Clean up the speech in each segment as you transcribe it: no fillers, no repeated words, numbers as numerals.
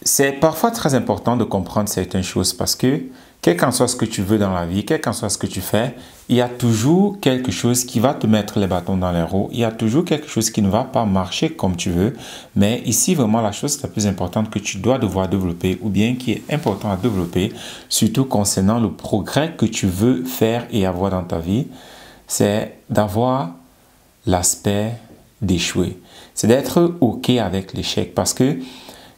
C'est parfois très important de comprendre certaines choses parce que, quel qu'en soit ce que tu veux dans la vie, quel qu'en soit ce que tu fais, il y a toujours quelque chose qui va te mettre les bâtons dans les roues. Il y a toujours quelque chose qui ne va pas marcher comme tu veux. Mais ici, vraiment, la chose la plus importante que tu dois devoir développer ou bien qui est important à développer, surtout concernant le progrès que tu veux faire et avoir dans ta vie, c'est d'avoir l'aspect d'échouer. C'est d'être OK avec l'échec parce que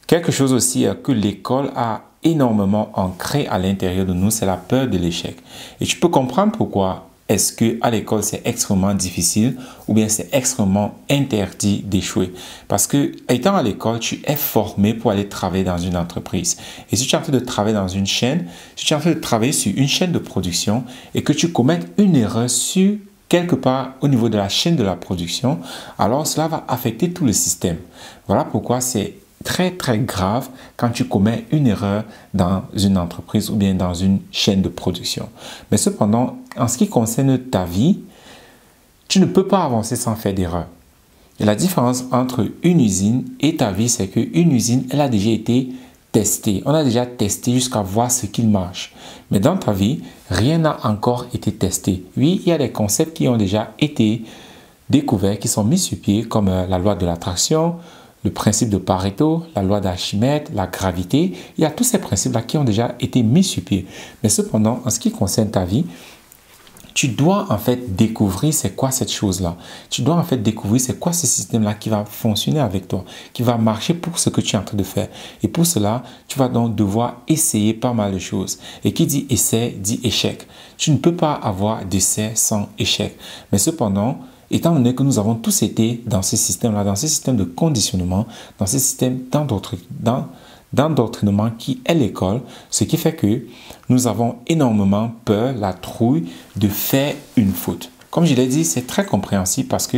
quelque chose aussi que l'école a énormément ancré à l'intérieur de nous, c'est la peur de l'échec. Et tu peux comprendre pourquoi est-ce qu'à l'école c'est extrêmement difficile ou bien c'est extrêmement interdit d'échouer. Parce que étant à l'école, tu es formé pour aller travailler dans une entreprise. Et si tu es en train de travailler dans une chaîne, si tu es en train de travailler sur une chaîne de production et que tu commettes une erreur sur quelque part au niveau de la chaîne de la production, alors cela va affecter tout le système. Voilà pourquoi c'est très très grave quand tu commets une erreur dans une entreprise ou bien dans une chaîne de production. Mais cependant, en ce qui concerne ta vie, tu ne peux pas avancer sans faire d'erreur. Et la différence entre une usine et ta vie, c'est qu'une usine, elle a déjà été testée. On a déjà testé jusqu'à voir ce qu'il marche. Mais dans ta vie, rien n'a encore été testé. Oui, il y a des concepts qui ont déjà été découverts, qui sont mis sur pied, comme la loi de l'attraction, le principe de Pareto, la loi d'Archimède, la gravité. Il y a tous ces principes-là qui ont déjà été mis sur pied. Mais cependant, en ce qui concerne ta vie, tu dois en fait découvrir c'est quoi cette chose-là. Tu dois en fait découvrir c'est quoi ce système-là qui va fonctionner avec toi, qui va marcher pour ce que tu es en train de faire. Et pour cela, tu vas donc devoir essayer pas mal de choses. Et qui dit essai, dit échec. Tu ne peux pas avoir d'essai sans échec. Mais cependant, étant donné que nous avons tous été dans ce système-là, dans ce système de conditionnement, dans ce système d'endoctrinement qui est l'école, ce qui fait que nous avons énormément peur, la trouille de faire une faute. Comme je l'ai dit, c'est très compréhensible parce que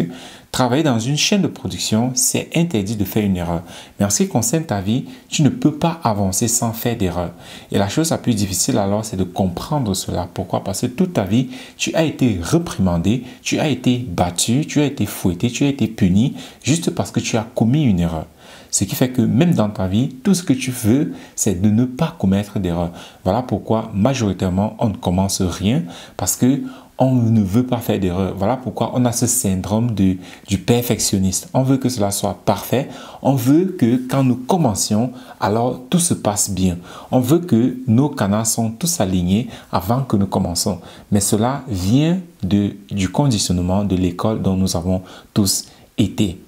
travailler dans une chaîne de production, c'est interdit de faire une erreur. Mais en ce qui concerne ta vie, tu ne peux pas avancer sans faire d'erreur. Et la chose la plus difficile alors, c'est de comprendre cela. Pourquoi? Parce que toute ta vie, tu as été réprimandé, tu as été battu, tu as été fouetté, tu as été puni juste parce que tu as commis une erreur. Ce qui fait que même dans ta vie, tout ce que tu veux, c'est de ne pas commettre d'erreur. Voilà pourquoi majoritairement, on ne commence rien parce que on ne veut pas faire d'erreur. Voilà pourquoi on a ce syndrome du perfectionniste. On veut que cela soit parfait. On veut que quand nous commencions, alors tout se passe bien. On veut que nos canaux sont tous alignés avant que nous commençons. Mais cela vient du conditionnement de l'école dont nous avons tous été.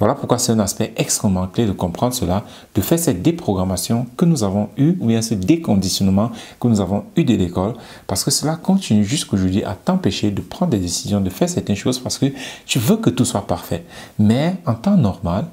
Voilà pourquoi c'est un aspect extrêmement clé de comprendre cela, de faire cette déprogrammation que nous avons eue, ou bien ce déconditionnement que nous avons eu de l'école, parce que cela continue jusqu'aujourd'hui à t'empêcher de prendre des décisions, de faire certaines choses, parce que tu veux que tout soit parfait. Mais en temps normal,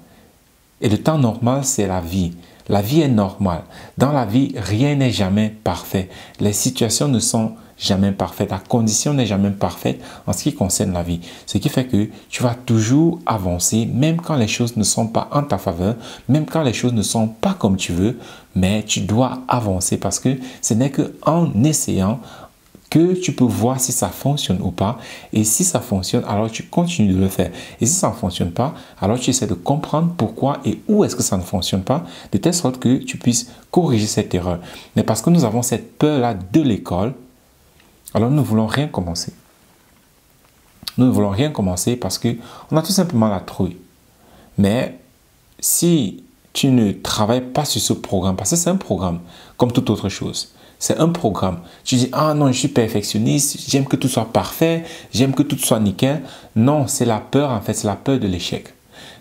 et le temps normal, c'est la vie. La vie est normale. Dans la vie, rien n'est jamais parfait. Les situations ne sont jamais parfaites. La condition n'est jamais parfaite en ce qui concerne la vie. Ce qui fait que tu vas toujours avancer, même quand les choses ne sont pas en ta faveur, même quand les choses ne sont pas comme tu veux, mais tu dois avancer parce que ce n'est qu'en essayant que tu peux voir si ça fonctionne ou pas. Et si ça fonctionne, alors tu continues de le faire. Et si ça ne fonctionne pas, alors tu essaies de comprendre pourquoi et où est-ce que ça ne fonctionne pas, de telle sorte que tu puisses corriger cette erreur. Mais parce que nous avons cette peur-là de l'école, alors nous ne voulons rien commencer. Nous ne voulons rien commencer parce qu'on a tout simplement la trouille. Mais si tu ne travailles pas sur ce programme, parce que c'est un programme, comme toute autre chose, c'est un programme. Tu dis, ah non, je suis perfectionniste, j'aime que tout soit parfait, j'aime que tout soit nickel. Non, c'est la peur en fait, c'est la peur de l'échec.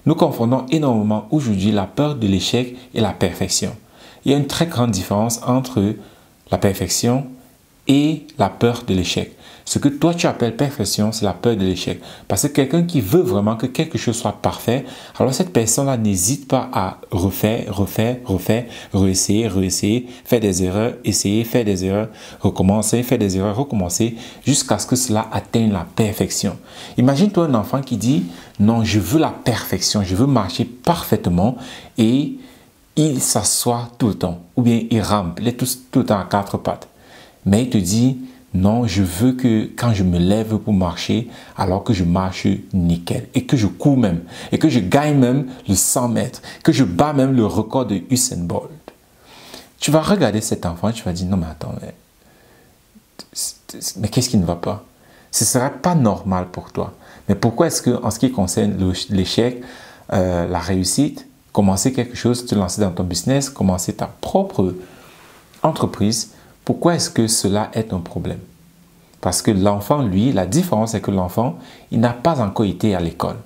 Nous confondons énormément aujourd'hui la peur de l'échec et la perfection. Il y a une très grande différence entre la perfection et la peur de l'échec. Ce que toi tu appelles perfection, c'est la peur de l'échec. Parce que quelqu'un qui veut vraiment que quelque chose soit parfait, alors cette personne-là n'hésite pas à refaire, réessayer, faire des erreurs, essayer, faire des erreurs, recommencer, faire des erreurs, recommencer, jusqu'à ce que cela atteigne la perfection. Imagine-toi un enfant qui dit, non, je veux la perfection, je veux marcher parfaitement et il s'assoit tout le temps, ou bien il rampe, il est tout le temps à quatre pattes. Mais il te dit, non, je veux que quand je me lève pour marcher, alors que je marche nickel et que je cours même et que je gagne même le 100 mètres, que je bats même le record de Usain Bolt. tu vas regarder cet enfant et tu vas dire, non mais attends, mais qu'est-ce qui ne va pas? Ce ne serait pas normal pour toi. Mais pourquoi est-ce que, en ce qui concerne l'échec, la réussite, commencer quelque chose, te lancer dans ton business, commencer ta propre entreprise, pourquoi est-ce que cela est un problème? Parce que l'enfant, lui, la différence c'est que l'enfant, il n'a pas encore été à l'école.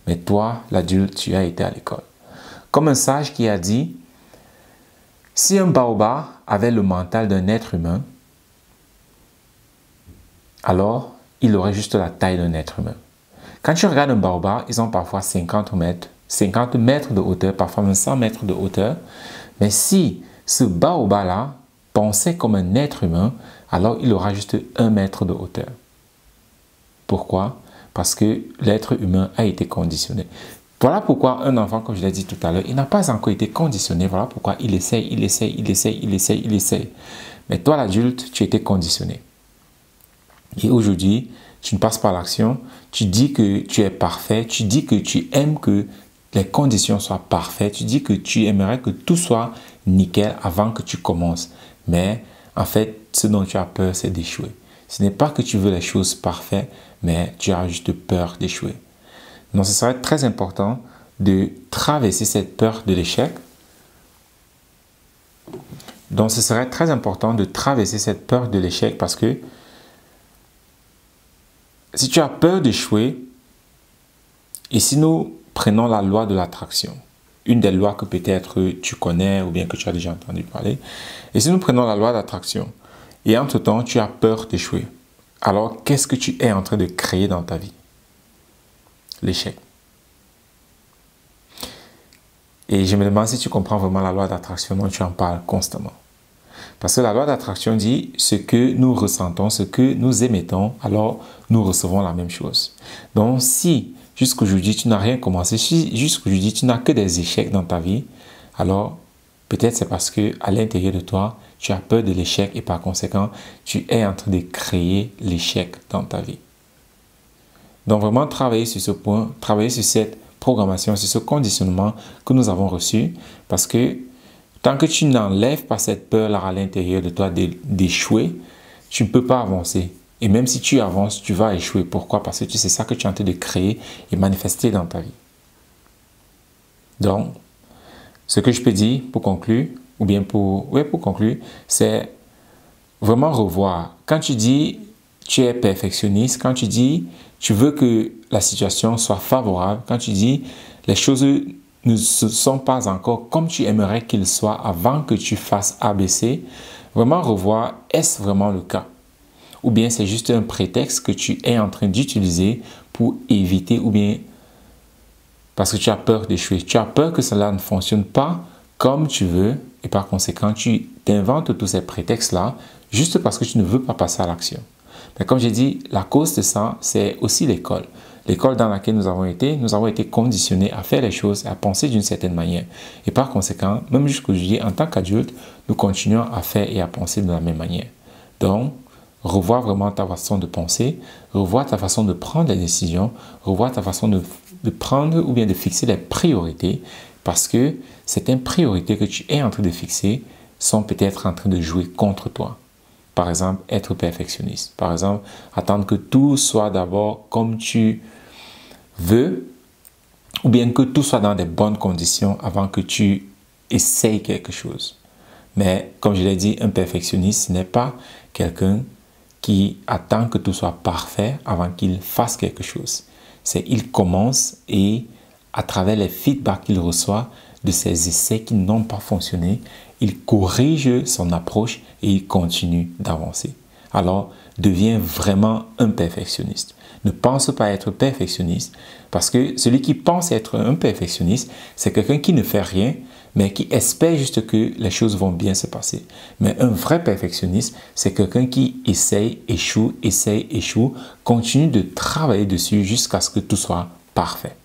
Mais toi, l'adulte, tu as été à l'école. Comme un sage qui a dit, si un baobab avait le mental d'un être humain, alors il aurait juste la taille d'un être humain. Quand tu regardes un baobab, ils ont parfois 50 mètres de hauteur, parfois même 100 mètres de hauteur. Mais si ce baobab-là pensait comme un être humain, alors il aura juste 1 mètre de hauteur. Pourquoi? Parce que l'être humain a été conditionné. Voilà pourquoi un enfant, comme je l'ai dit tout à l'heure, il n'a pas encore été conditionné. Voilà pourquoi il essaye. Mais toi, l'adulte, tu as été conditionné. Et aujourd'hui, tu ne passes pas à l'action. Tu dis que tu es parfait. Tu dis que tu aimes que les conditions soient parfaites. Tu dis que tu aimerais que tout soit nickel avant que tu commences. Mais en fait, ce dont tu as peur, c'est d'échouer. Ce n'est pas que tu veux les choses parfaites, mais tu as juste peur d'échouer. Donc, ce serait très important de traverser cette peur de l'échec. Donc, ce serait très important de traverser cette peur de l'échec parce que si tu as peur d'échouer, et si nous prenons la loi de l'attraction, une des lois que peut-être tu connais ou bien que tu as déjà entendu parler, et si nous prenons la loi d'attraction, et entre-temps, tu as peur d'échouer, alors qu'est-ce que tu es en train de créer dans ta vie? L'échec. Et je me demande si tu comprends vraiment la loi d'attraction dont tu en parles constamment. Parce que la loi d'attraction dit ce que nous ressentons, ce que nous émettons, alors nous recevons la même chose. Donc si jusqu'aujourd'hui tu n'as rien commencé, si jusqu'aujourd'hui tu n'as que des échecs dans ta vie, alors peut-être c'est parce que à l'intérieur de toi, tu as peur de l'échec et par conséquent, tu es en train de créer l'échec dans ta vie. Donc vraiment travailler sur ce point, travailler sur cette programmation, sur ce conditionnement que nous avons reçu, parce que tant que tu n'enlèves pas cette peur-là à l'intérieur de toi d'échouer, tu ne peux pas avancer. Et même si tu avances, tu vas échouer. Pourquoi? Parce que c'est ça que tu es en train de créer et manifester dans ta vie. Donc, ce que je peux dire pour conclure, ou bien pour conclure, c'est vraiment revoir. Quand tu dis tu es perfectionniste, quand tu dis tu veux que la situation soit favorable, quand tu dis les choses ne sont pas encore comme tu aimerais qu'ils soient avant que tu fasses ABC, vraiment revoir, est-ce vraiment le cas? Ou bien c'est juste un prétexte que tu es en train d'utiliser pour éviter ou bien parce que tu as peur d'échouer. Tu as peur que cela ne fonctionne pas comme tu veux et par conséquent, tu t'inventes tous ces prétextes-là juste parce que tu ne veux pas passer à l'action. Mais comme j'ai dit, la cause de ça, c'est aussi l'école. L'école dans laquelle nous avons été conditionnés à faire les choses, à penser d'une certaine manière. Et par conséquent, même jusqu'aujourd'hui, en tant qu'adulte, nous continuons à faire et à penser de la même manière. Donc, revoir vraiment ta façon de penser, revoir ta façon de prendre les décisions, revoir ta façon de prendre ou bien de fixer les priorités, parce que certaines priorités que tu es en train de fixer sont peut-être en train de jouer contre toi. Par exemple, être perfectionniste. Par exemple, attendre que tout soit d'abord comme tu veux, ou bien que tout soit dans des bonnes conditions avant que tu essayes quelque chose. Mais comme je l'ai dit, un perfectionniste, ce n'est pas quelqu'un qui attend que tout soit parfait avant qu'il fasse quelque chose. C'est il commence et à travers les feedbacks qu'il reçoit de ses essais qui n'ont pas fonctionné, il corrige son approche et il continue d'avancer. Alors, deviens vraiment un perfectionniste. Ne pense pas être perfectionniste parce que celui qui pense être un perfectionniste, c'est quelqu'un qui ne fait rien, mais qui espère juste que les choses vont bien se passer. Mais un vrai perfectionniste, c'est quelqu'un qui essaye, échoue, continue de travailler dessus jusqu'à ce que tout soit parfait.